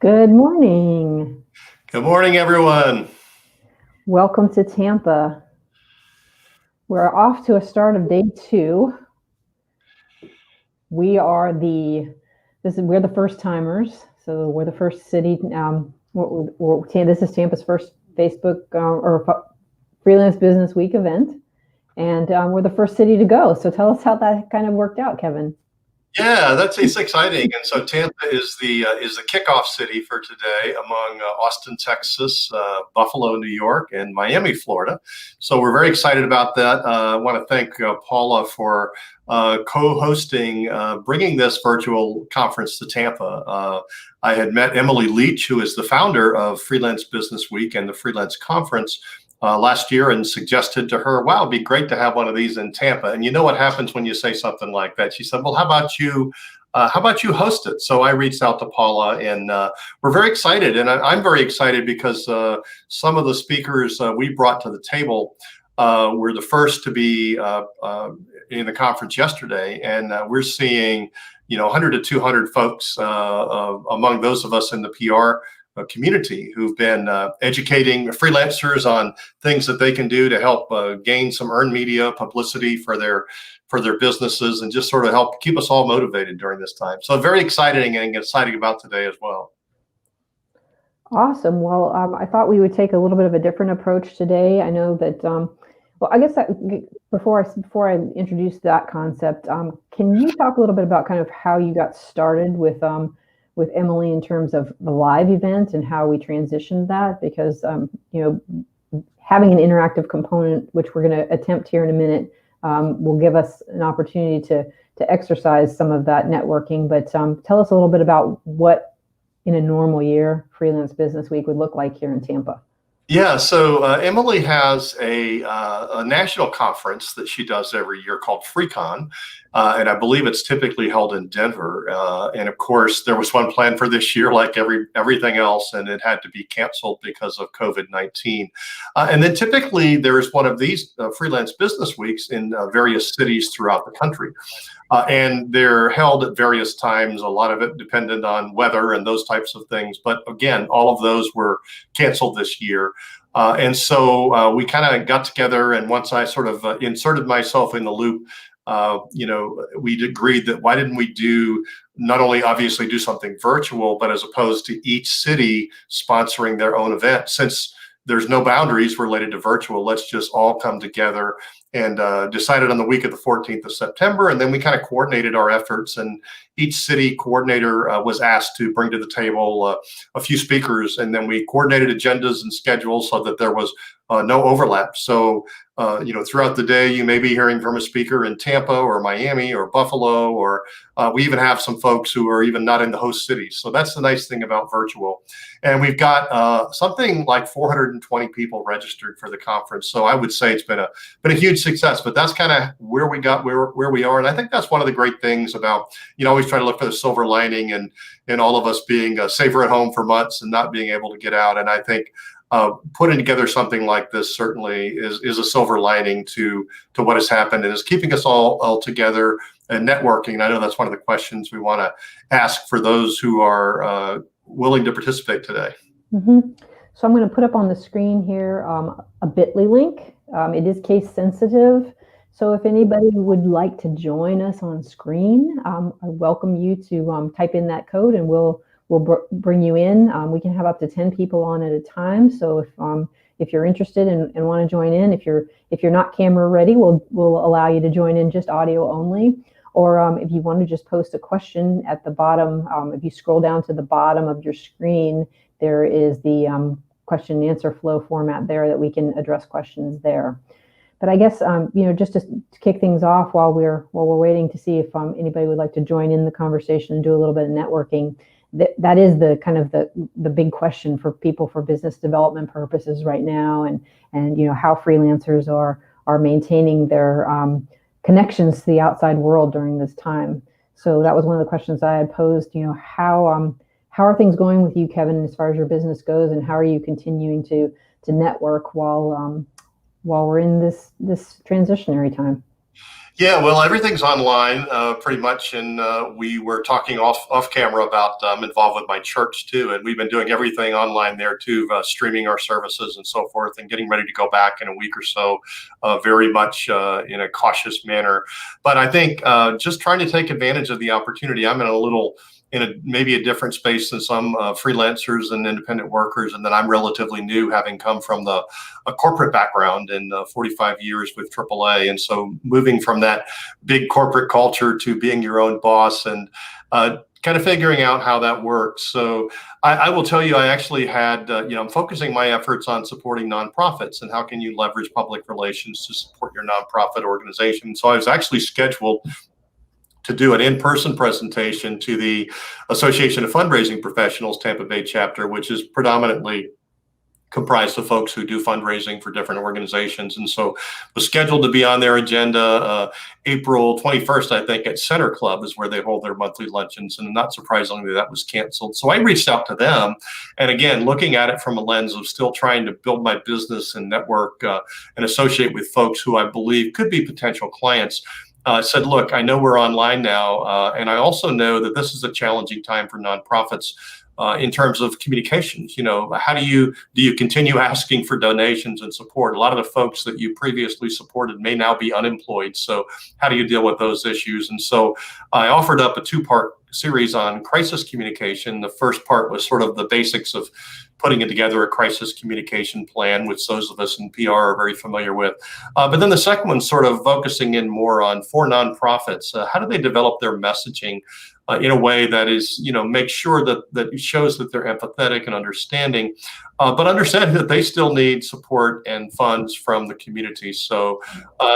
Good morning. Good morning, everyone. Welcome to Tampa. We're off to a start of day 2. We're the first timers, so we're the first city. This is Tampa's first Facebook Freelance Business Week event, and we're the first city to go. So tell us how that kind of worked out, Kevin. Yeah, it's exciting. And so Tampa is the kickoff city for today among Austin, Texas, Buffalo, New York, and Miami, Florida. So we're very excited about that. I want to thank Paula for co-hosting, bringing this virtual conference to Tampa. I had met Emily Leach, who is the founder of Freelance Business Week and the Freelance Conference, last year, and suggested to her, wow, it'd be great to have one of these in Tampa. And you know what happens when you say something like that? She said, well, how about you host it? So I reached out to Paula, and we're very excited. And I'm very excited because some of the speakers we brought to the table were the first to be in the conference yesterday. And we're seeing 100 to 200 folks among those of us in the PR community who've been educating freelancers on things that they can do to help gain some earned media publicity for their businesses, and just sort of help keep us all motivated during this time. So very exciting and exciting about today as well. Awesome. Well, I thought we would take a little bit of a different approach today. I know that, well, I guess that before I introduce that concept, can you talk a little bit about kind of how you got started with Emily in terms of the live event and how we transitioned that? Because having an interactive component, which we're going to attempt here in a minute, will give us an opportunity to exercise some of that networking. But tell us a little bit about what in a normal year Freelance Business Week would look like here in Tampa. Yeah, so Emily has a national conference that she does every year called FreeCon, and I believe it's typically held in Denver. And of course, there was one planned for this year, like everything else, and it had to be canceled because of COVID-19. And then typically there is one of these freelance business weeks in various cities throughout the country. And they're held at various times, a lot of it dependent on weather and those types of things. But again, all of those were canceled this year. And so we kind of got together, and once I sort of inserted myself in the loop, we agreed that why didn't we not only obviously do something virtual, but as opposed to each city sponsoring their own event. Since there's no boundaries related to virtual, let's just all come together, and decided on the week of the 14th of September. And then we kind of coordinated our efforts, and each city coordinator was asked to bring to the table a few speakers, and then we coordinated agendas and schedules so that there was no overlap. So, throughout the day, you may be hearing from a speaker in Tampa or Miami or Buffalo, or we even have some folks who are even not in the host cities. So that's the nice thing about virtual. And we've got something like 420 people registered for the conference. So I would say it's been a huge success, but that's kind of where we got where we are. And I think that's one of the great things about, always try to look for the silver lining, and all of us being safer at home for months and not being able to get out. And I think putting together something like this certainly is a silver lining to what has happened, and is keeping us all together and networking. And I know that's one of the questions we want to ask for those who are willing to participate today. Mm-hmm. So I'm going to put up on the screen here a bit.ly link. It is case sensitive. So if anybody would like to join us on screen, I welcome you to type in that code, and we'll bring you in. We can have up to 10 people on at a time. So if you're interested and want to join in, if you're not camera ready, we'll allow you to join in just audio only. Or if you want to just post a question at the bottom, if you scroll down to the bottom of your screen, there is the question and answer flow format there that we can address questions there. But I guess just to kick things off while we're waiting to see if anybody would like to join in the conversation and do a little bit of networking. That is the kind of the big question for people for business development purposes right now, and how freelancers are maintaining their connections to the outside world during this time. So that was one of the questions I had posed. How are things going with you, Kevin, as far as your business goes, and how are you continuing to network while we're in this transitionary time? Yeah, well, everything's online pretty much, and we were talking off camera about I'm involved with my church too, and we've been doing everything online there too, streaming our services and so forth, and getting ready to go back in a week or so, very much in a cautious manner. But I think just trying to take advantage of the opportunity. I'm maybe a different space than some freelancers and independent workers, and then I'm relatively new, having come from a corporate background and 45 years with AAA, and so moving from that big corporate culture to being your own boss and kind of figuring out how that works. So I will tell you, I actually had, I'm focusing my efforts on supporting nonprofits and how can you leverage public relations to support your nonprofit organization. So I was actually scheduled to do an in-person presentation to the Association of Fundraising Professionals Tampa Bay chapter, which is predominantly comprised of folks who do fundraising for different organizations. And so was scheduled to be on their agenda April 21st, I think, at Center Club is where they hold their monthly luncheons. And not surprisingly, that was canceled. So I reached out to them. And again, looking at it from a lens of still trying to build my business and network and associate with folks who I believe could be potential clients. Said, look, I know we're online now, and I also know that this is a challenging time for nonprofits in terms of communications. How do you continue asking for donations and support? A lot of the folks that you previously supported may now be unemployed. So how do you deal with those issues? And so I offered up a 2-part series on crisis communication. The first part was sort of the basics of putting together a crisis communication plan, which those of us in PR are very familiar with. But then the second one sort of focusing in more on for nonprofits. How do they develop their messaging in a way that is, make sure that it shows that they're empathetic and understanding, but understanding that they still need support and funds from the community. So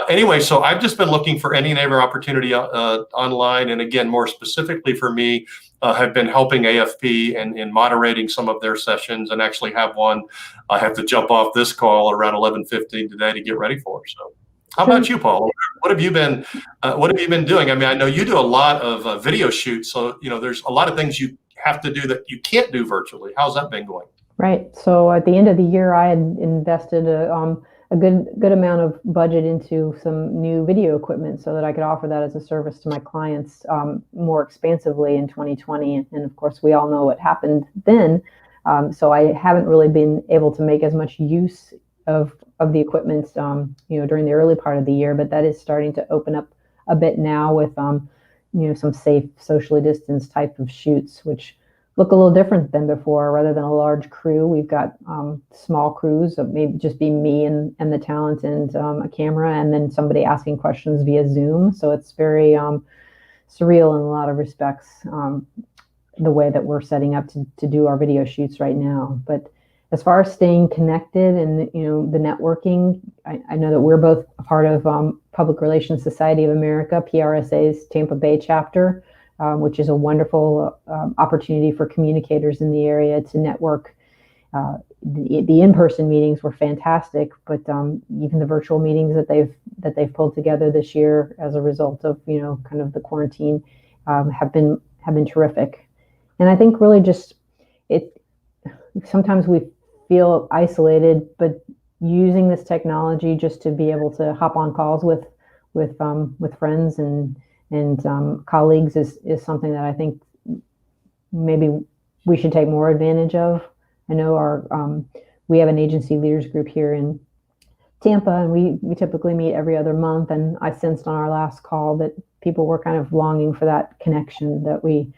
anyway, so I've just been looking for any and every opportunity online. And again, more specifically for me, have been helping AFP and in moderating some of their sessions, and actually have one I have to jump off this call around 11:15 today to get ready for. So how about you, Paul? What have you been doing? I mean, I know you do a lot of video shoots, so there's a lot of things you have to do that you can't do virtually. How's that been going? Right. So at the end of the year, I had invested a good amount of budget into some new video equipment so that I could offer that as a service to my clients more expansively in 2020. And of course, we all know what happened then. So I haven't really been able to make as much use of the equipment, during the early part of the year, but that is starting to open up a bit now with, some safe, socially distanced type of shoots, which look a little different than before. Rather than a large crew, we've got small crews of maybe just be me and the talent and a camera, and then somebody asking questions via Zoom. So it's very surreal in a lot of respects, the way that we're setting up to do our video shoots right now. But as far as staying connected and the networking, I know that we're both a part of Public Relations Society of America, PRSA's Tampa Bay chapter, which is a wonderful opportunity for communicators in the area to network. The in-person meetings were fantastic, but even the virtual meetings that they've pulled together this year as a result of kind of the quarantine have been terrific. And I think really just sometimes we feel isolated, but using this technology just to be able to hop on calls with friends and colleagues is something that I think maybe we should take more advantage of. I know we have an agency leaders group here in Tampa, and we typically meet every other month. And I sensed on our last call that people were kind of longing for that connection that we,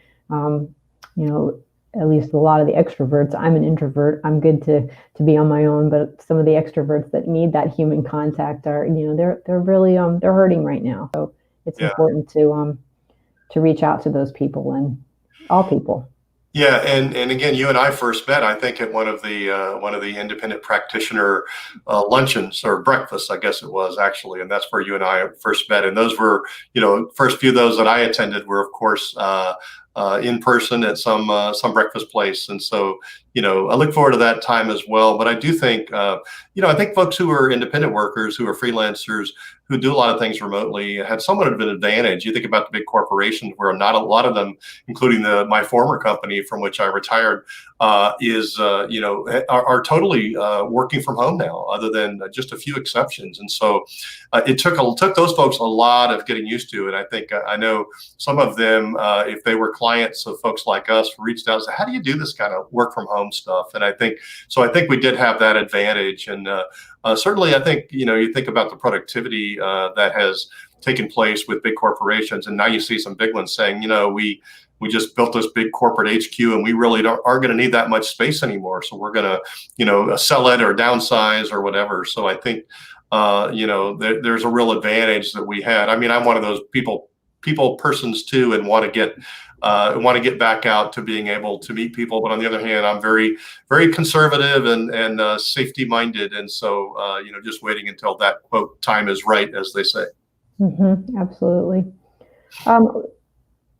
at least a lot of the extroverts. I'm an introvert. I'm good to be on my own, but some of the extroverts that need that human contact are, they're really they're hurting right now. So it's important to reach out to those people and all people. Yeah, and again, you and I first met, I think, at one of the independent practitioner luncheons or breakfasts, I guess it was actually, and that's where you and I first met. And those were, first few of those that I attended were, of course, in person at some breakfast place. And so, I look forward to that time as well. But I do think, I think folks who are independent workers, who are freelancers, who do a lot of things remotely, have somewhat of an advantage. You think about the big corporations, where not a lot of them, including my former company from which I retired, are totally working from home now, other than just a few exceptions. And so it took those folks a lot of getting used to it. I think I know some of them, if they were clients of folks like us, reached out and said, "How do you do this kind of work from home stuff?" And I think we did have that advantage. And certainly, I think you think about the productivity that has taken place with big corporations, and now you see some big ones saying, we just built this big corporate HQ, and we really aren't going to need that much space anymore. So we're going to, sell it or downsize or whatever. So I think, there's a real advantage that we had. I mean, I'm one of those persons too, and want to get back out to being able to meet people. But on the other hand, I'm very, very conservative and safety minded. And so, just waiting until that quote time is right, as they say. Absolutely.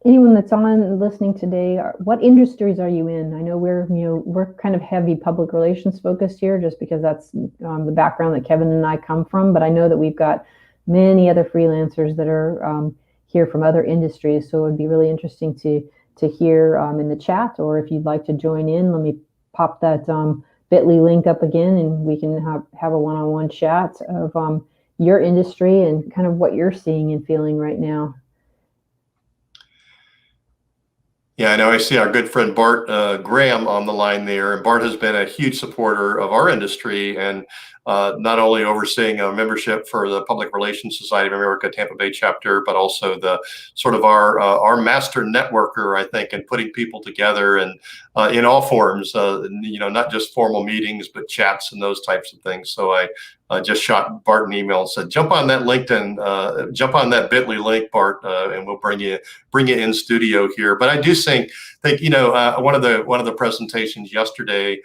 Anyone that's on listening today, what industries are you in? I know we're kind of heavy public relations focused here, just because that's the background that Kevin and I come from. But I know that we've got many other freelancers that are here from other industries. So it would be really interesting to hear in the chat, or if you'd like to join in, let me pop that bit.ly link up again, and we can have a one-on-one chat of your industry and kind of what you're seeing and feeling right now. Yeah, I know. I see our good friend Bart Graham on the line there. And Bart has been a huge supporter of our industry, and not only overseeing a membership for the Public Relations Society of America Tampa Bay chapter, but also the sort of our master networker, I think, in putting people together, and in all forms, not just formal meetings, but chats and those types of things. So I just shot Bart an email and said, jump on that LinkedIn, jump on that bit.ly link, Bart, and we'll bring you in studio here. But I do think one of the presentations yesterday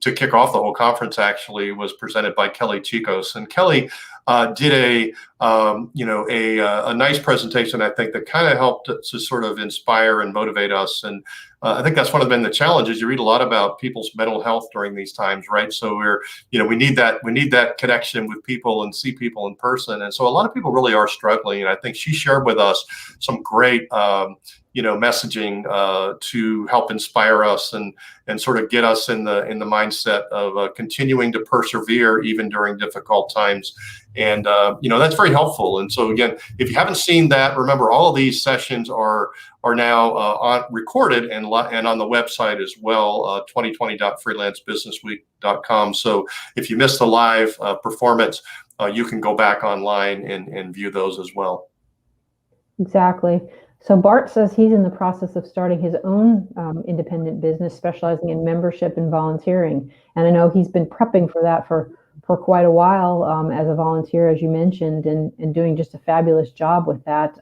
to kick off the whole conference actually was presented by Kelly Chicos, and Kelly did a nice presentation, I think, that kind of helped to sort of inspire and motivate us. And I think that's been the challenges. You read a lot about people's mental health during these times, right? So we need that connection with people and see people in person. And so a lot of people really are struggling. And I think she shared with us some great messaging to help inspire us and sort of get us in the mindset of continuing to persevere even during difficult times. And that's very helpful. And so again, if you haven't seen that, remember all of these sessions are now recorded and on the website as well, 2020.freelancebusinessweek.com. So if you missed the live performance, you can go back online and view those as well. Exactly. So Bart says he's in the process of starting his own independent business, specializing in membership and volunteering. And I know he's been prepping for that for quite a while as a volunteer, as you mentioned, and doing just a fabulous job with that.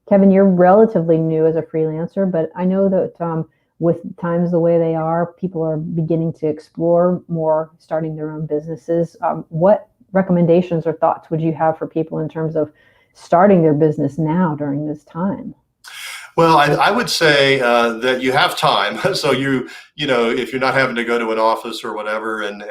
Kevin, you're relatively new as a freelancer, but I know that with times the way they are, people are beginning to explore more starting their own businesses. What recommendations or thoughts would you have for people in terms of starting their business now during this time? Well, I would say that you have time. So if you're not having to go to an office or whatever and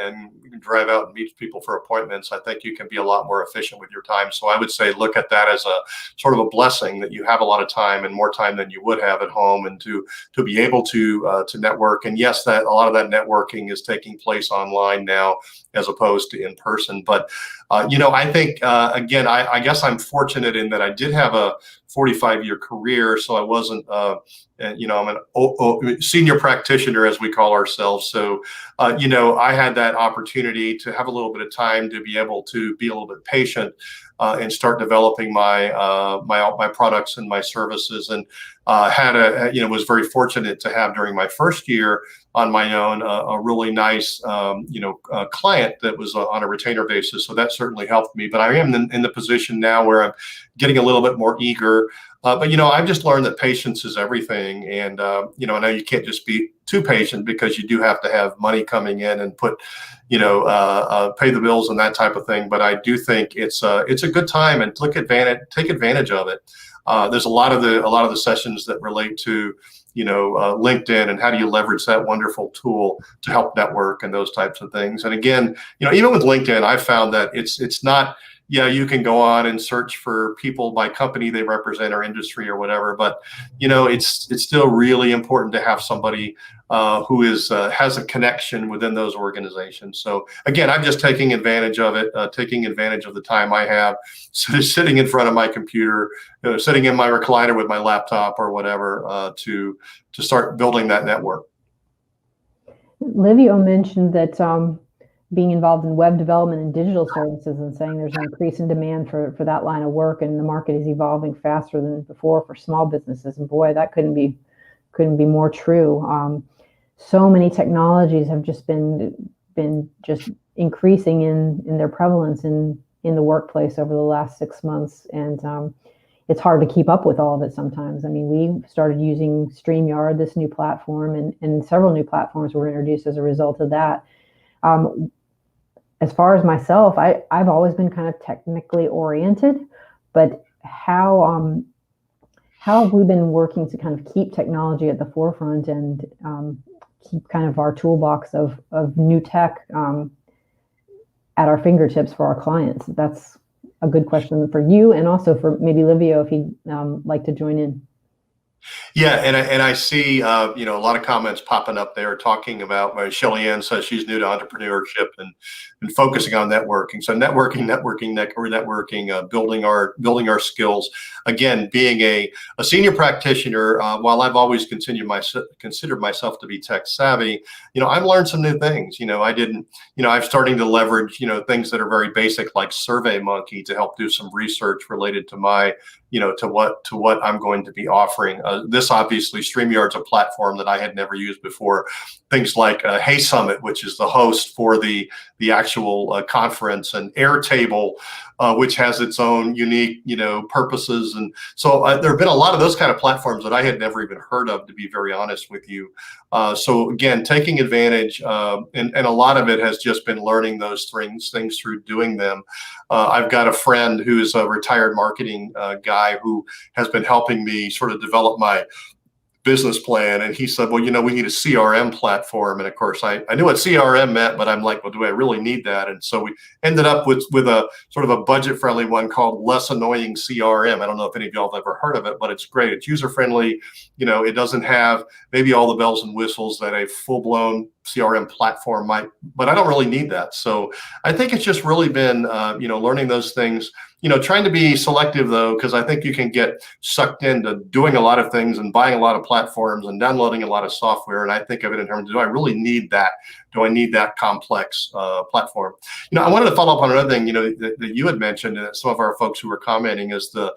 drive out and meet people for appointments, I think you can be a lot more efficient with your time. So I would say look at that as a sort of a blessing, that you have a lot of time, and more time than you would have at home, and to be able to network. And yes, that a lot of that networking is taking place online now as opposed to in person. But I think again, I guess I'm fortunate in that I did have a 45-year career, so I wasn't I'm a senior practitioner, as we call ourselves. So I had that opportunity to have a little bit of time to be able to be a little bit patient and start developing my products and my services, and was very fortunate to have during my first year on my own a really nice client that was on a retainer basis. So that certainly helped me. But I am in the position now where I'm getting a little bit more eager. But I've just learned that patience is everything, and I know you can't just be too patient, because you do have to have money coming in and put pay the bills and that type of thing. But I do think it's a good time, and take advantage of it. There's a lot of the sessions that relate to LinkedIn and how do you leverage that wonderful tool to help network and those types of things. And again, even with LinkedIn, I found that it's not, you can go on and search for people by company they represent or industry or whatever, but it's still really important to have somebody who has a connection within those organizations. So again, I'm just taking advantage of it, taking advantage of the time I have, sitting in front of my computer, sitting in my recliner with my laptop or whatever, to start building that network. Livio mentioned that being involved in web development and digital services, and saying there's an increase in demand for that line of work, and the market is evolving faster than before for small businesses. And boy, that couldn't be more true. So many technologies have just been just increasing in their prevalence in the workplace over the last 6 months, and it's hard to keep up with all of it sometimes. I mean, we started using StreamYard, this new platform, and several new platforms were introduced as a result of that. As far as myself, I've always been kind of technically oriented, but how have we been working to kind of keep technology at the forefront and keep kind of our toolbox of new tech at our fingertips for our clients? That's a good question for you, and also for maybe Livio, if he'd like to join in. Yeah, and I see a lot of comments popping up there talking about, Shelly Ann says she's new to entrepreneurship and focusing on networking. So networking, building our skills. Again, being a senior practitioner, while I've always considered myself to be tech savvy, I've learned some new things. I'm starting to leverage things that are very basic, like SurveyMonkey, to help do some research related to my to what I'm going to be offering. This obviously, StreamYard's a platform that I had never used before. Things like Hey Summit, which is the host for the actual conference, and Airtable, which has its own unique purposes. And so there have been a lot of those kind of platforms that I had never even heard of, to be very honest with you. So again, taking advantage, and a lot of it has just been learning those things through doing them. I've got a friend who's a retired marketing guy who has been helping me sort of develop my business plan, and he said, well, we need a CRM platform. And of course I knew what CRM meant, but I'm like, well, do I really need that? And so we ended up with a sort of a budget friendly one called Less Annoying CRM. I don't know if any of y'all have ever heard of it, but it's great. It's user friendly. It doesn't have maybe all the bells and whistles that a full-blown CRM platform might, but I don't really need that. So I think it's just really been learning those things, trying to be selective though, because I think you can get sucked into doing a lot of things and buying a lot of platforms and downloading a lot of software. And I think of it in terms of, do I really need that? Do I need that complex platform? I wanted to follow up on another thing, that you had mentioned, and some of our folks who were commenting, is the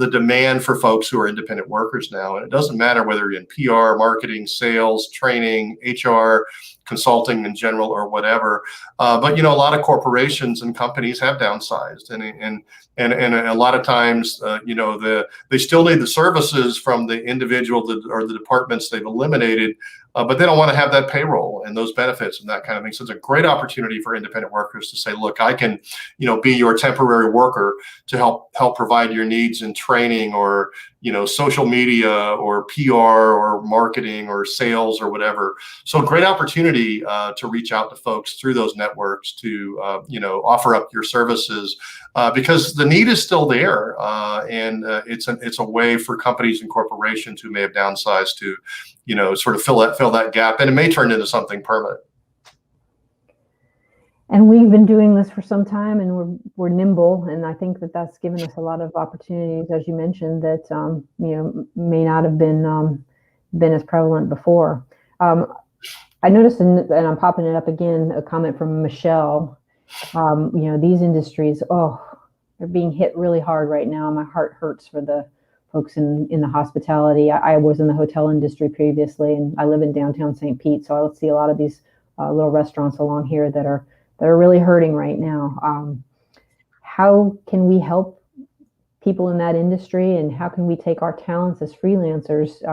demand for folks who are independent workers now. And it doesn't matter whether you're in PR, marketing, sales, training, HR, consulting in general, or whatever. But a lot of corporations and companies have downsized, and a lot of times, they still need the services from the individual or the departments they've eliminated, but they don't want to have that payroll and those benefits and that kind of thing. So it's a great opportunity for independent workers to say, look, I can, be your temporary worker to help provide your needs in training, or, social media, or PR, or marketing, or sales, or whatever. So great opportunity to reach out to folks through those networks to, offer up your services, because the need is still there. And it's a way for companies and corporations who may have downsized to, sort of fill that gap, and it may turn into something permanent. And we've been doing this for some time, and we're nimble, and I think that's given us a lot of opportunities, as you mentioned, that may not have been as prevalent before. I noticed, and I'm popping it up again, a comment from Michelle. These industries, they're being hit really hard right now. My heart hurts for the folks in the hospitality. I was in the hotel industry previously, and I live in downtown St. Pete, so I see a lot of these little restaurants along here that are really hurting right now. How can we help people in that industry, and how can we take our talents as freelancers?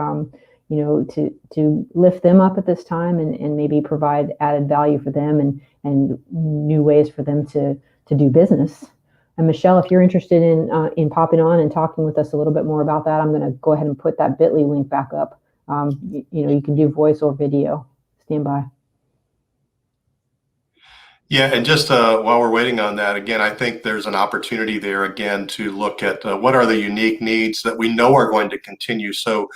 to lift them up at this time and maybe provide added value for them and new ways for them to do business. And Michelle, if you're interested in popping on and talking with us a little bit more about that, I'm going to go ahead and put that bit.ly link back up. You can do voice or video. Stand by. Yeah, and just while we're waiting on that, again, I think there's an opportunity there again to look at what are the unique needs that we know are going to continue. So,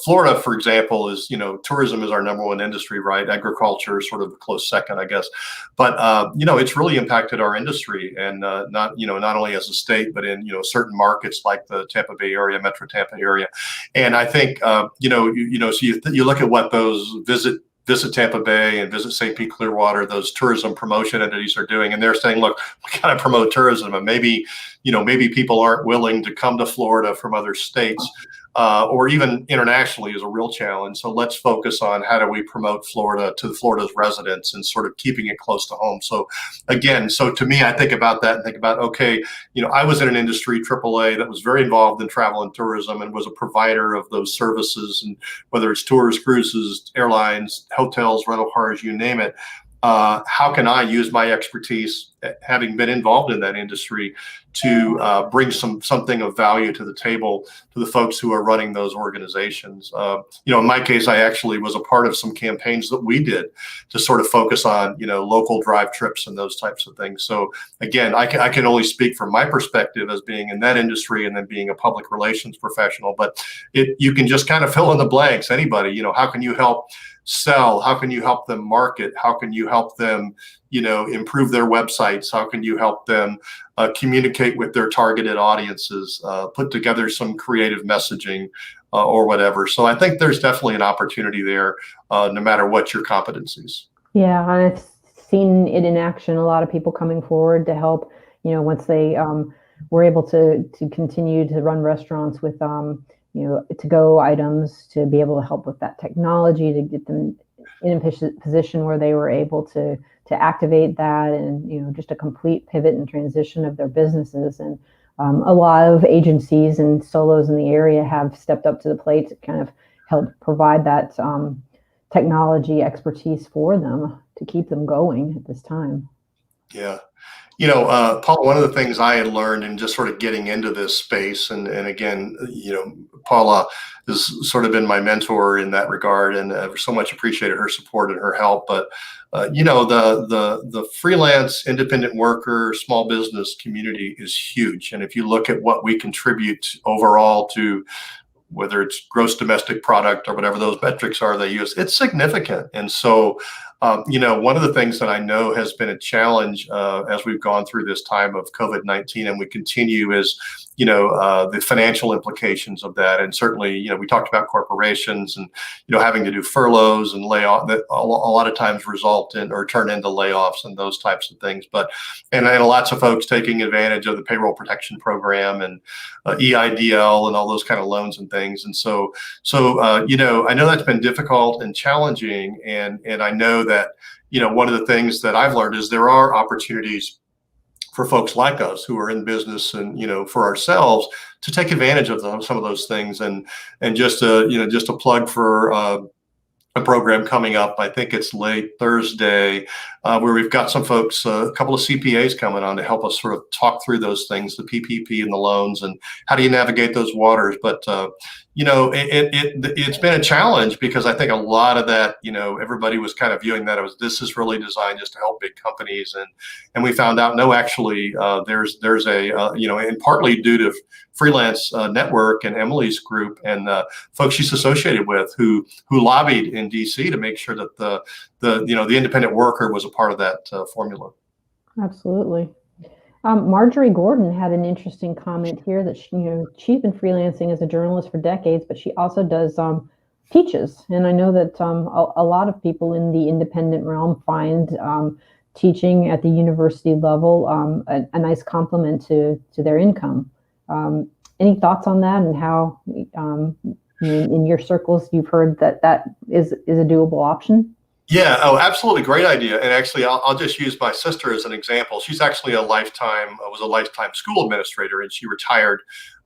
Florida, for example, is, tourism is our number one industry, right? Agriculture is sort of a close second, I guess. But, it's really impacted our industry, and not only as a state, but in, certain markets like the Tampa Bay area, Metro Tampa area. And I think, so you look at what those Visit Tampa Bay and Visit St. Pete Clearwater, those tourism promotion entities are doing. And they're saying, look, we got to promote tourism. And maybe people aren't willing to come to Florida from other states or even internationally is a real challenge. So let's focus on how do we promote Florida to Florida's residents and sort of keeping it close to home. So again, to me, I think about that and think about, okay, I was in an industry, AAA, that was very involved in travel and tourism and was a provider of those services, and whether it's tours, cruises, airlines, hotels, rental cars, you name it. How can I use my expertise, having been involved in that industry, to bring something of value to the table to the folks who are running those organizations? In my case, I actually was a part of some campaigns that we did to sort of focus on, local drive trips and those types of things. So again, I can only speak from my perspective as being in that industry and then being a public relations professional, but you can just kind of fill in the blanks. Anybody, how can you help sell? How can you help them market? How can you help them, improve their websites? How can you help them communicate with their targeted audiences, put together some creative messaging or whatever? So I think there's definitely an opportunity there, no matter what your competencies. Yeah, I've seen it in action. A lot of people coming forward to help, once they were able to continue to run restaurants with to-go items, to be able to help with that technology, to get them in a position where they were able to activate that, and just a complete pivot and transition of their businesses. And a lot of agencies and solos in the area have stepped up to the plate to kind of help provide that technology expertise for them to keep them going at this time. Yeah. Paula, one of the things I had learned in just sort of getting into this space, and again, Paula has sort of been my mentor in that regard, and I've so much appreciated her support and her help. But the freelance, independent worker, small business community is huge, and if you look at what we contribute overall to, whether it's gross domestic product or whatever those metrics are they use, it's significant. And so, one of the things that I know has been a challenge as we've gone through this time of COVID-19, and we continue, is, the financial implications of that. And certainly, we talked about corporations and, having to do furloughs and layoff that a lot of times result in or turn into layoffs and those types of things. But, and lots of folks taking advantage of the payroll protection program and EIDL and all those kind of loans and things. And so, I know that's been difficult and challenging. And I know that, one of the things that I've learned is there are opportunities for folks like us who are in business and, for ourselves to take advantage of some of those things. And just a plug for a program coming up, I think it's late Thursday, where we've got some folks, a couple of CPAs coming on to help us sort of talk through those things, the PPP and the loans, and how do you navigate those waters. But, it's been a challenge, because I think a lot of that, everybody was kind of viewing that this is really designed just to help big companies. And we found out, no, actually, there's a, and partly due to Freelance Network and Emily's group and folks she's associated with who lobbied in DC to make sure that the independent worker was a part of that formula. Absolutely. Marjorie Gordon had an interesting comment here that she's been freelancing as a journalist for decades, but she also does teaches. And I know that a lot of people in the independent realm find teaching at the university level a nice complement to their income. Any thoughts on that, and how in your circles you've heard that is a doable option? Yeah, oh, absolutely. Great idea. And actually, I'll just use my sister as an example. She's actually was a lifetime school administrator, and she retired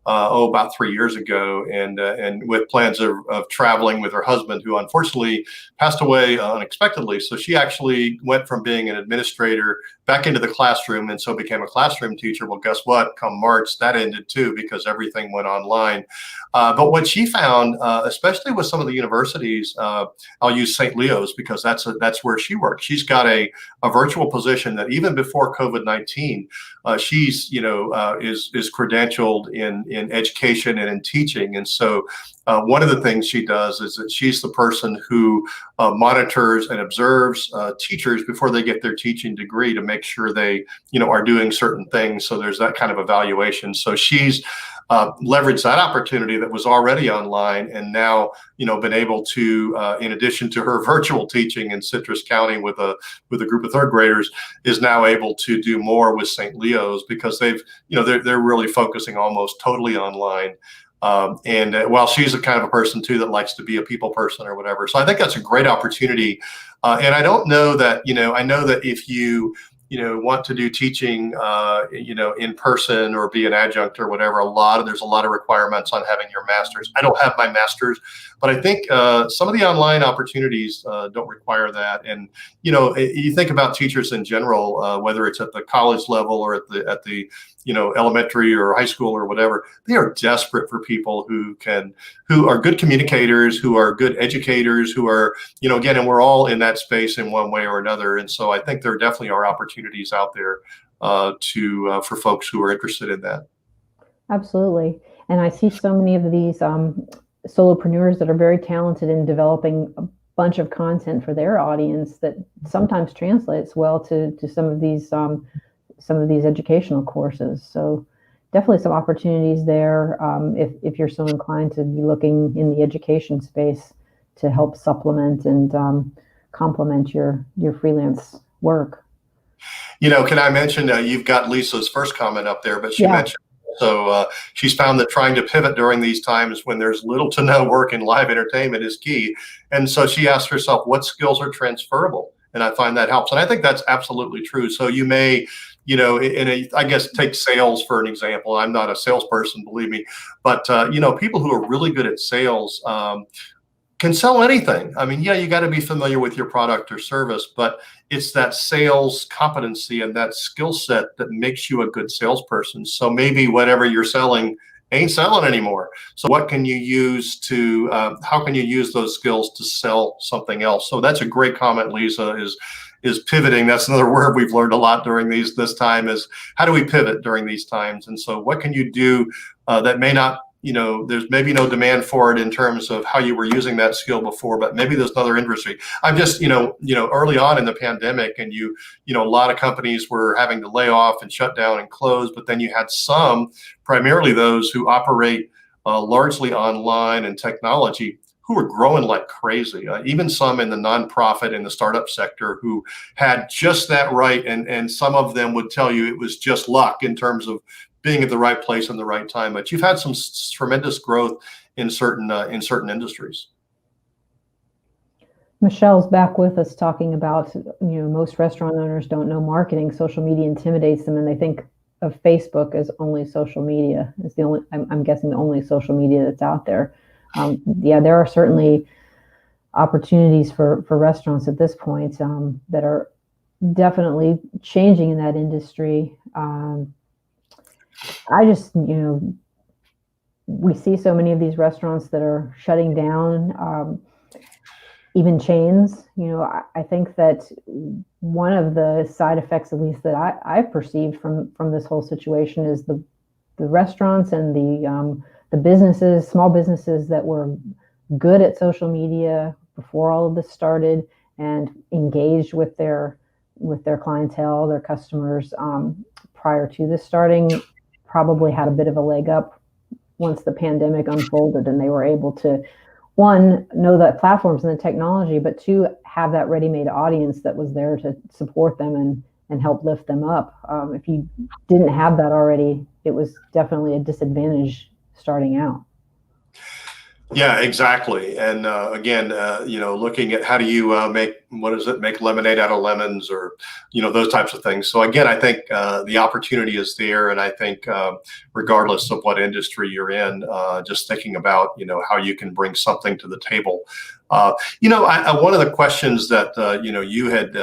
about 3 years ago, and with plans of traveling with her husband, who unfortunately passed away unexpectedly. So she actually went from being an administrator back into the classroom, and so became a classroom teacher. Well, guess what? Come March, that ended too, because everything went online. But what she found, especially with some of the universities, I'll use St. Leo's because that's where she works. She's got a virtual position that even before COVID-19, she's is credentialed in education and in teaching. And so one of the things she does is that she's the person who monitors and observes teachers before they get their teaching degree to make sure they are doing certain things. So there's that kind of evaluation. So she's leveraged that opportunity that was already online, and now been able to, in addition to her virtual teaching in Citrus County with a group of third graders, is now able to do more with St. Leo's, because they're really focusing almost totally online. And while she's a kind of a person too that likes to be a people person or whatever, so I think that's a great opportunity. And I don't know that I know that if you want to do teaching, in person or be an adjunct or whatever, there's a lot of requirements on having your master's. I don't have my master's, but I think some of the online opportunities don't require that. And you think about teachers in general, whether it's at the college level or at the elementary or high school or whatever, they are desperate for people who are good communicators, who are good educators, who are, again, and we're all in that space in one way or another. And so I think there definitely are opportunities out there for folks who are interested in that. Absolutely. And I see so many of these solopreneurs that are very talented in developing a bunch of content for their audience that sometimes translates well to some of these educational courses. So definitely some opportunities there if you're so inclined to be looking in the education space to help supplement and complement your freelance work. Can I mention, you've got Lisa's first comment up there, but she mentioned, so she's found that trying to pivot during these times when there's little to no work in live entertainment is key. And so she asked herself, what skills are transferable? And I find that helps. And I think that's absolutely true. So you may, I guess take sales for an example. I'm not a salesperson, believe me, but people who are really good at sales can sell anything. I mean, you got to be familiar with your product or service, but it's that sales competency and that skill set that makes you a good salesperson. So maybe whatever you're selling ain't selling anymore. So what can you use how can you use those skills to sell something else? So that's a great comment, Lisa, is pivoting. That's another word we've learned a lot during this time, is how do we pivot during these times? And so what can you do that may not, there's maybe no demand for it in terms of how you were using that skill before, but maybe there's another industry. I'm just, early on in the pandemic, and a lot of companies were having to lay off and shut down and close, but then you had some, primarily those who operate largely online and technology, who were growing like crazy. Even some in the nonprofit and the startup sector who had just that right. And some of them would tell you it was just luck in terms of being at the right place in the right time. But you've had some tremendous growth in certain industries. Michelle's back with us talking about, most restaurant owners don't know marketing. Social media intimidates them, and they think of Facebook as only social media. It's I'm guessing the only social media that's out there. There are certainly opportunities for restaurants at this point that are definitely changing in that industry. I just, we see so many of these restaurants that are shutting down, even chains. I think that one of the side effects, at least that I've perceived from this whole situation, is the restaurants and the businesses, small businesses that were good at social media before all of this started and engaged with their clientele, their customers prior to this starting, probably had a bit of a leg up once the pandemic unfolded, and they were able to, one, know the platforms and the technology, but two, have that ready-made audience that was there to support them and help lift them up. If you didn't have that already, it was definitely a disadvantage starting out. Yeah, exactly. And again, looking at how do you make lemonade out of lemons, or those types of things. So again, I think the opportunity is there, and I think regardless of what industry you're in, just thinking about how you can bring something to the table. One of the questions that you had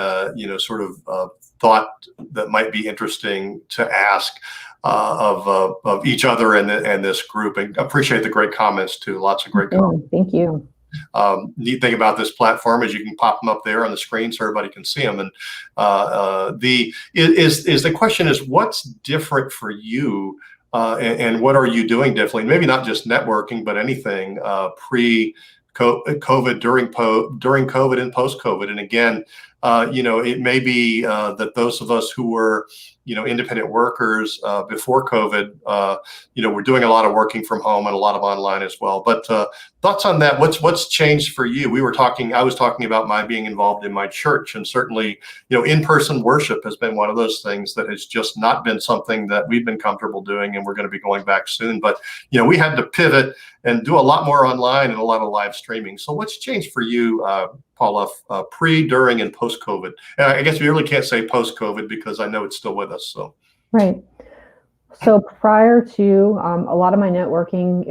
sort of thought that might be interesting to ask of each other and this group, and appreciate the great comments too. Lots of great comments. Thank you. Neat thing about this platform is you can pop them up there on the screen so everybody can see them. And the question is, what's different for you, and what are you doing differently? Maybe not just networking, but anything pre-COVID, during COVID, and post-COVID. And again, it may be that those of us who were independent workers before COVID, we're doing a lot of working from home and a lot of online as well. But thoughts on that? What's changed for you? I was talking about my being involved in my church, and certainly, in-person worship has been one of those things that has just not been something that we've been comfortable doing, and we're going to be going back soon. But we had to pivot and do a lot more online and a lot of live streaming. So what's changed for you, Paula, pre, during, and post-COVID? And I guess we really can't say post-COVID because I know it's still with us. So right. So prior to a lot of my networking,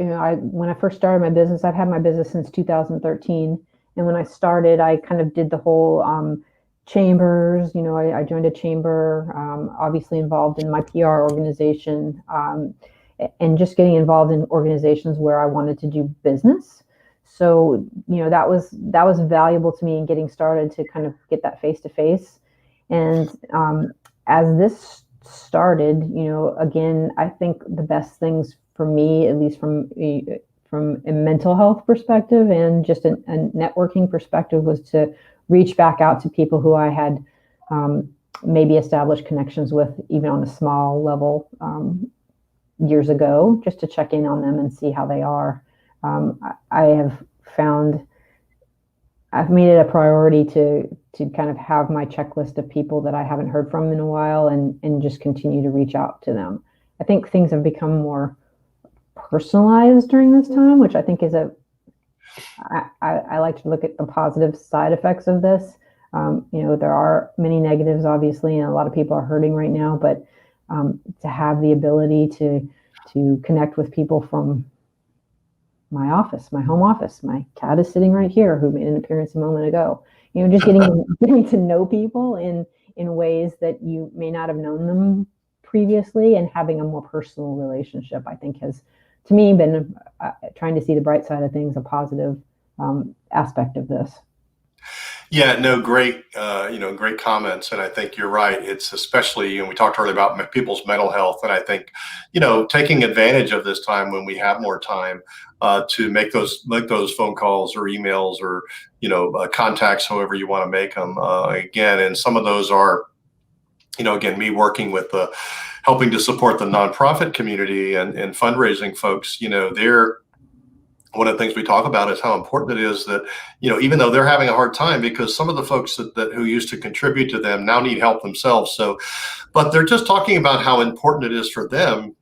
when I first started my business, I've had my business since 2013. And when I started, I kind of did the whole chambers. I joined a chamber, obviously involved in my PR organization, and just getting involved in organizations where I wanted to do business. So, that was valuable to me in getting started, to kind of get that face-to-face. And as this started, again, I think the best things for me, at least from a mental health perspective and just a networking perspective, was to reach back out to people who I had maybe established connections with, even on a small level, years ago, just to check in on them and see how they are. I've made it a priority to kind of have my checklist of people that I haven't heard from in a while, and just continue to reach out to them. I think things have become more personalized during this time, which I think is I like to look at the positive side effects of this. There are many negatives, obviously, and a lot of people are hurting right now, but to have the ability to connect with people from my office, my home office. My cat is sitting right here, who made an appearance a moment ago. Just getting to know people in ways that you may not have known them previously, and having a more personal relationship, I think, has, to me, been trying to see the bright side of things, a positive aspect of this. Yeah, no, great comments. And I think you're right. It's especially, we talked earlier about people's mental health. And I think, taking advantage of this time when we have more time to make those phone calls or emails or, contacts, however you want to make them, again. And some of those are, again, me working with helping to support the nonprofit community and fundraising folks. One of the things we talk about is how important it is that, even though they're having a hard time, because some of the folks that who used to contribute to them now need help themselves. So, but they're just talking about how important it is for them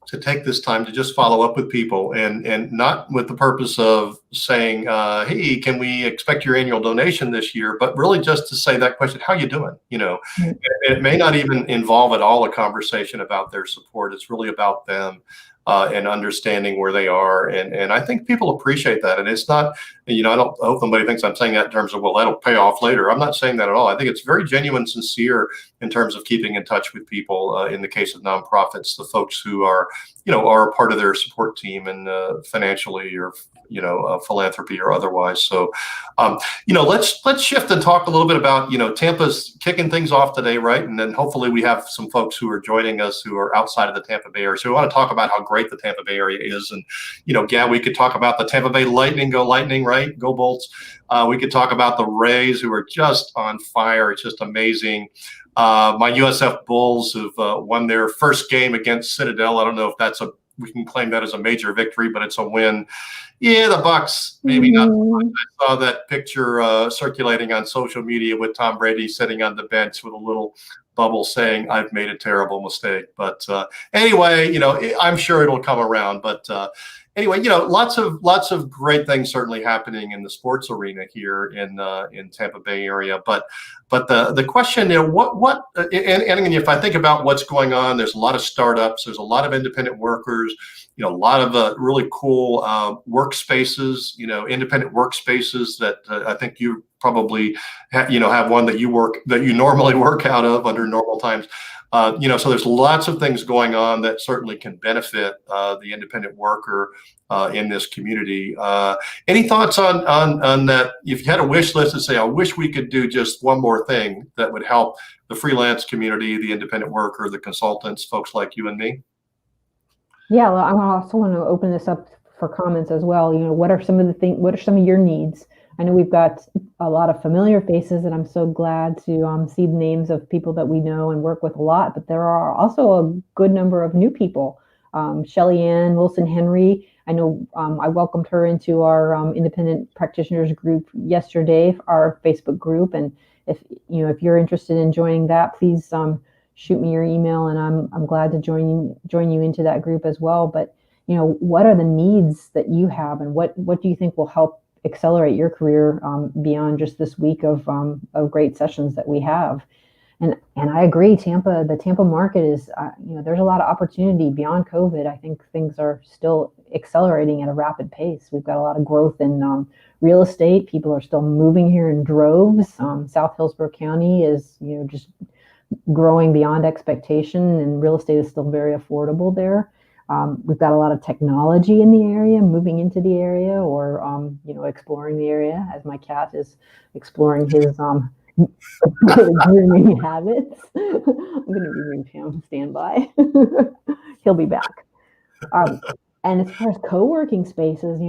to take this time to just follow up with people, and not with the purpose of saying, hey, can we expect your annual donation this year? But really just to say that question, how you doing? It may not even involve at all a conversation about their support. It's really about them. And understanding where they are. And I think people appreciate that. And it's not, I hope somebody thinks I'm saying that in terms of, well, that'll pay off later. I'm not saying that at all. I think it's very genuine, sincere in terms of keeping in touch with people. In the case of nonprofits, the folks who are a part of their support team, and financially or, philanthropy or otherwise. So, let's shift and talk a little bit about, Tampa's kicking things off today, right? And then hopefully we have some folks who are joining us who are outside of the Tampa Bay area. So we want to talk about how great the Tampa Bay area is. And, we could talk about the Tampa Bay Lightning, go Lightning, right? Go Bolts. We could talk about the Rays, who are just on fire. It's just amazing. My USF Bulls who've won their first game against Citadel. I don't know if we can claim that as a major victory, but it's a win. Yeah, the Bucks, maybe not. I saw that picture circulating on social media with Tom Brady sitting on the bench with a little bubble saying I've made a terrible mistake. But anyway, I'm sure it'll come around. But anyway, lots of great things certainly happening in the sports arena here in Tampa Bay area. But the question, what and again, if I think about what's going on, there's a lot of startups, there's a lot of independent workers, a lot of really cool workspaces, independent workspaces that I think you probably have one that you normally work out of under normal times. So there's lots of things going on that certainly can benefit the independent worker in this community. Any thoughts on that? If you had a wish list and say, I wish we could do just one more thing that would help the freelance community, the independent worker, the consultants, folks like you and me? Yeah, well, I also want to open this up for comments as well. What are some of your needs? I know we've got a lot of familiar faces, and I'm so glad to see the names of people that we know and work with a lot, but there are also a good number of new people. Shelly Ann Wilson Henry, I know I welcomed her into our independent practitioners group yesterday, our Facebook group, and if you're interested in joining that, please shoot me your email, and I'm glad to join you into that group as well. But what are the needs that you have, and what do you think will help accelerate your career beyond just this week of great sessions that we have? And I agree, the Tampa market is, there's a lot of opportunity beyond COVID. I think things are still accelerating at a rapid pace. We've got a lot of growth in real estate. People are still moving here in droves. South Hillsborough County is, just growing beyond expectation, and real estate is still very affordable there. We've got a lot of technology in the area, moving into the area, or exploring the area, as my cat is exploring his grooming habits. I'm going to remove him. Stand by. He'll be back. And as far as co-working spaces,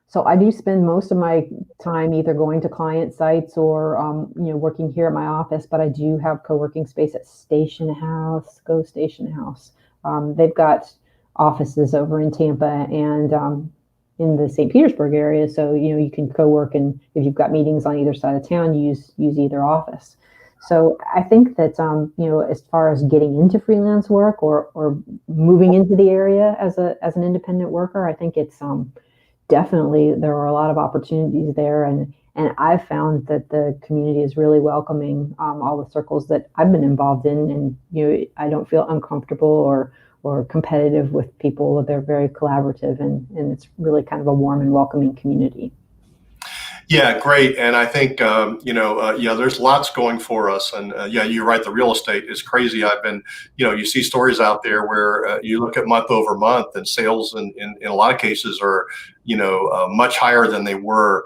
so I do spend most of my time either going to client sites or working here at my office. But I do have co-working space at Station House. Go Station House. They've got offices over in Tampa and in the St. Petersburg area. So, you can co-work, and if you've got meetings on either side of town, you use either office. So I think that, as far as getting into freelance work or moving into the area as an independent worker, I think it's definitely, there are a lot of opportunities there. And I've found that the community is really welcoming all the circles that I've been involved in. And, I don't feel uncomfortable or competitive with people. They're very collaborative, and it's really kind of a warm and welcoming community. Yeah, great. And I think, there's lots going for us. And you're right. The real estate is crazy. I've been, you see stories out there where you look at month over month, and sales in a lot of cases are, much higher than they were,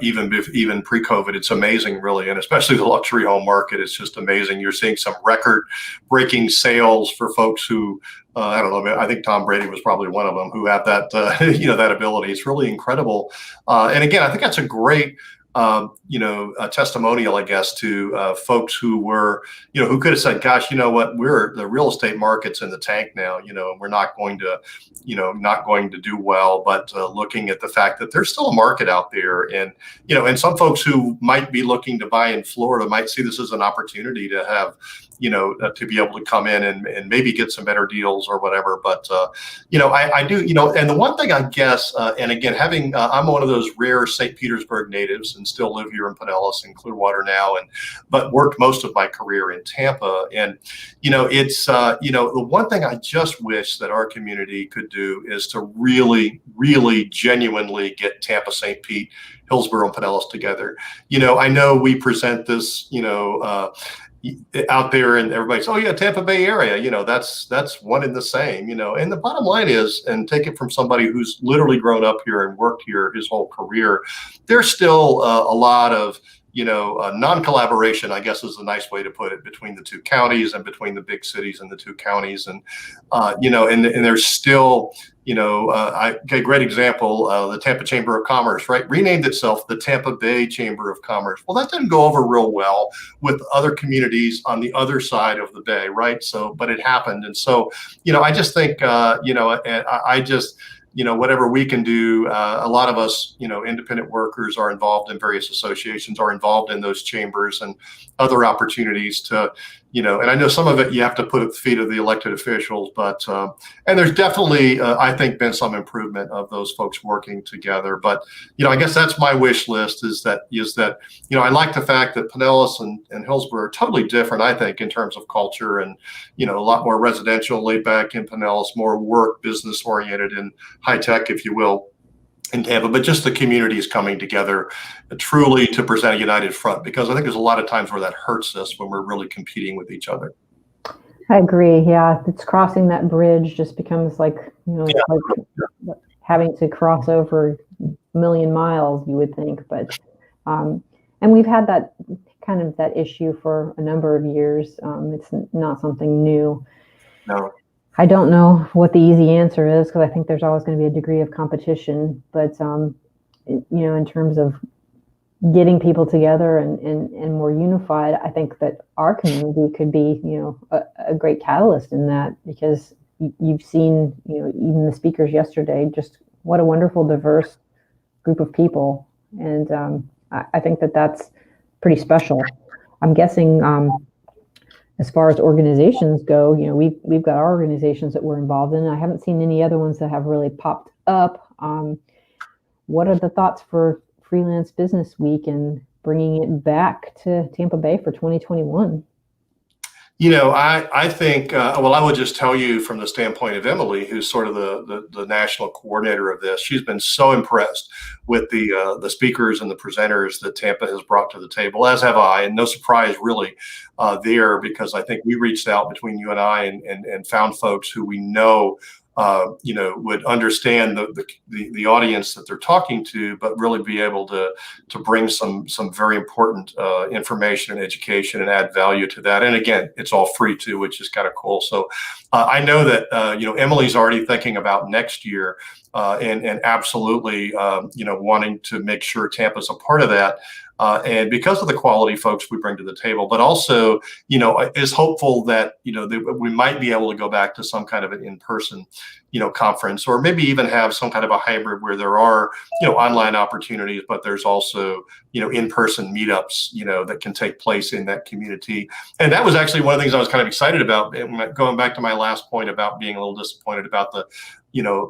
even pre-COVID. It's amazing, really. And especially the luxury home market, it's just amazing. You're seeing some record-breaking sales for folks who, I don't know, I think Tom Brady was probably one of them, who have that, that ability. It's really incredible. And again, I think that's a great, a testimonial, I guess, to folks who were, who could have said, gosh, the real estate market's in the tank now, and we're not going to do well. But looking at the fact that there's still a market out there, and, and some folks who might be looking to buy in Florida might see this as an opportunity to have, to be able to come in and maybe get some better deals or whatever. But, I do, and the one thing I guess, and again, I'm one of those rare St. Petersburg natives, and still live here in Pinellas and Clearwater now, but worked most of my career in Tampa. And, it's, the one thing I just wish that our community could do is to really, really genuinely get Tampa, St. Pete, Hillsborough, and Pinellas together. I know we present this, out there, and everybody's, oh yeah, Tampa Bay area, that's one and the same, and the bottom line is, and take it from somebody who's literally grown up here and worked here his whole career, there's still a lot of, non-collaboration, I guess is a nice way to put it, between the two counties and between the big cities and the two counties. And, and there's still, great example, the Tampa Chamber of Commerce, right? Renamed itself the Tampa Bay Chamber of Commerce. Well, that didn't go over real well with other communities on the other side of the bay, right? So, but it happened. And so, I just think, whatever we can do. A lot of us, independent workers are involved in various associations, are involved in those chambers and other opportunities to, and I know some of it you have to put at the feet of the elected officials, but, and there's definitely, I think, been some improvement of those folks working together. But, I guess that's my wish list is that, I like the fact that Pinellas and Hillsborough are totally different, I think, in terms of culture and, a lot more residential, laid back in Pinellas, more work, business oriented and high tech, if you will, in Tampa, but just the communities coming together truly to present a united front, because I think there's a lot of times where that hurts us when we're really competing with each other. I agree. Yeah, it's crossing that bridge just becomes like, it's like having to cross over a million miles, you would think. But, and we've had that kind of that issue for a number of years. It's not something new. No. I don't know what the easy answer is, because I think there's always going to be a degree of competition. But, in terms of getting people together and more unified, I think that our community could be, a great catalyst in that, because you've seen, even the speakers yesterday, just what a wonderful, diverse group of people. And I think that that's pretty special. I'm guessing, as far as organizations go, we've got our organizations that we're involved in. I haven't seen any other ones that have really popped up. What are the thoughts for Freelance Business Week and bringing it back to Tampa Bay for 2021? I think, I would just tell you from the standpoint of Emily, who's sort of the national coordinator of this, she's been so impressed with the speakers and the presenters that Tampa has brought to the table, as have I, and no surprise really there, because I think we reached out between you and I and found folks who we know would understand the audience that they're talking to, but really be able to bring some very important information and education and add value to that. And again, it's all free too, which is kind of cool. So I know that Emily's already thinking about next year and absolutely wanting to make sure Tampa's a part of that. And because of the quality folks we bring to the table, but also, is hopeful that, that we might be able to go back to some kind of an in-person, conference, or maybe even have some kind of a hybrid where there are, online opportunities, but there's also, in-person meetups, that can take place in that community. And that was actually one of the things I was kind of excited about, going back to my last point about being a little disappointed about the,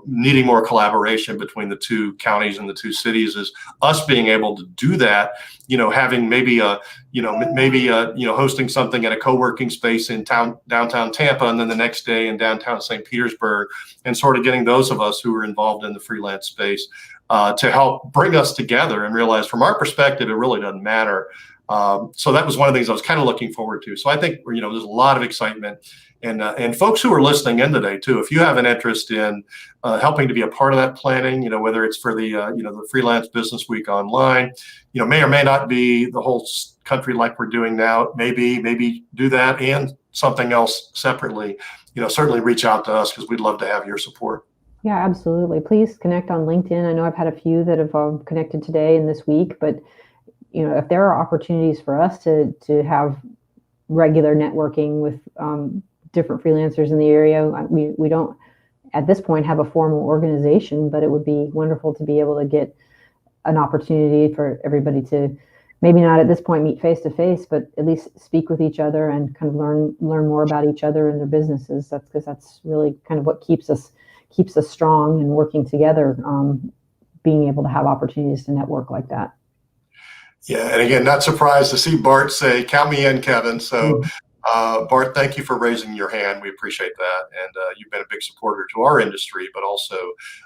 needing more collaboration between the two counties and the two cities, is us being able to do that, having maybe hosting something at a co-working space in downtown Tampa, and then the next day in downtown St. Petersburg, and sort of getting those of us who are involved in the freelance space to help bring us together and realize from our perspective, it really doesn't matter. So that was one of the things I was kind of looking forward to. So I think, there's a lot of excitement. And folks who are listening in today too, if you have an interest in helping to be a part of that planning, whether it's for the the Freelance Business Week online, may or may not be the whole country like we're doing now. Maybe do that and something else separately. Certainly reach out to us, because we'd love to have your support. Yeah, absolutely. Please connect on LinkedIn. I know I've had a few that have connected today and this week, but if there are opportunities for us to have regular networking with different freelancers in the area, we don't at this point have a formal organization, but it would be wonderful to be able to get an opportunity for everybody to maybe not at this point meet face to face, but at least speak with each other and kind of learn more about each other and their businesses. That's really kind of what keeps us strong and working together, being able to have opportunities to network like that. Yeah, and again, not surprised to see Bart say, "Count me in, Kevin." So, Bart, thank you for raising your hand. We appreciate that, and you've been a big supporter to our industry. But also,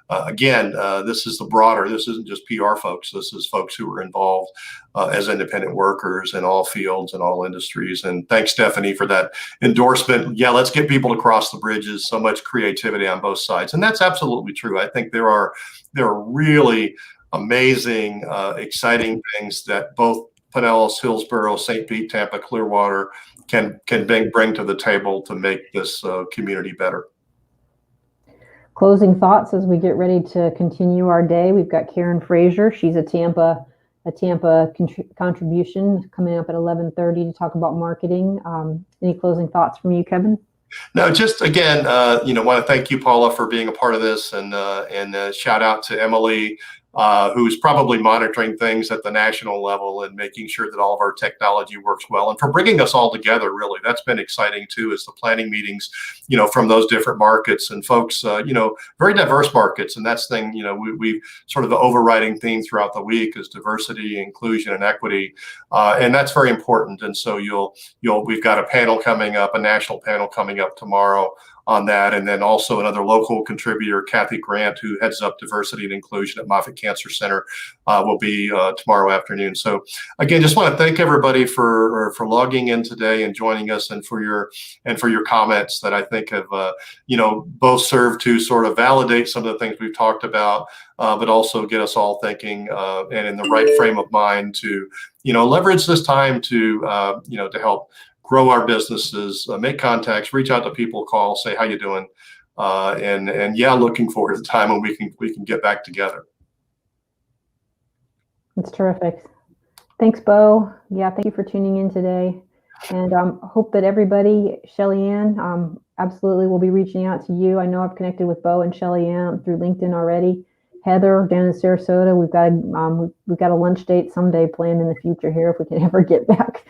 again, this isn't just PR folks. This is folks who are involved as independent workers in all fields and all industries. And thanks, Stephanie, for that endorsement. Yeah, let's get people to cross the bridges. So much creativity on both sides, and that's absolutely true. I think there are really amazing, exciting things that both Pinellas, Hillsborough, St. Pete, Tampa, Clearwater can bring to the table to make this community better. Closing thoughts as we get ready to continue our day. We've got Karen Frazier. She's a Tampa contribution coming up at 11:30 to talk about marketing. Any closing thoughts from you, Kevin? No, just again, want to thank you, Paula, for being a part of this, and shout out to Emily, who's probably monitoring things at the national level and making sure that all of our technology works well, and for bringing us all together. Really, that's been exciting too, is the planning meetings, from those different markets and folks, very diverse markets, and that's thing, we sort of the overriding theme throughout the week is diversity, inclusion, and equity, and that's very important. And so we've got a panel coming up, a national panel coming up tomorrow on that, and then also another local contributor, Kathy Grant, who heads up diversity and inclusion at Moffitt Cancer Center, will be tomorrow afternoon. So again, just want to thank everybody for logging in today and joining us, and for your comments that I think have both served to sort of validate some of the things we've talked about, but also get us all thinking and in the right frame of mind to leverage this time to to help grow our businesses, make contacts, reach out to people, call, say how you doing, and yeah, looking forward to the time when we can get back together. That's terrific. Thanks, Bo. Yeah, thank you for tuning in today, and hope that everybody, Shelly Ann, absolutely will be reaching out to you. I know I've connected with Bo and Shelly Ann through LinkedIn already. Heather down in Sarasota, we've got a lunch date someday planned in the future here if we can ever get back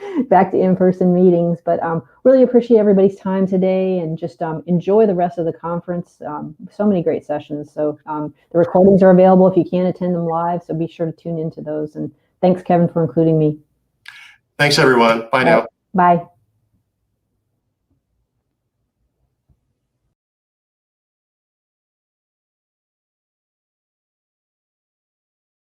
to in-person meetings. But really appreciate everybody's time today, and just enjoy the rest of the conference. So many great sessions. So the recordings are available if you can't attend them live, so be sure to tune into those. And thanks, Kevin, for including me. Thanks, everyone. Bye now. Bye.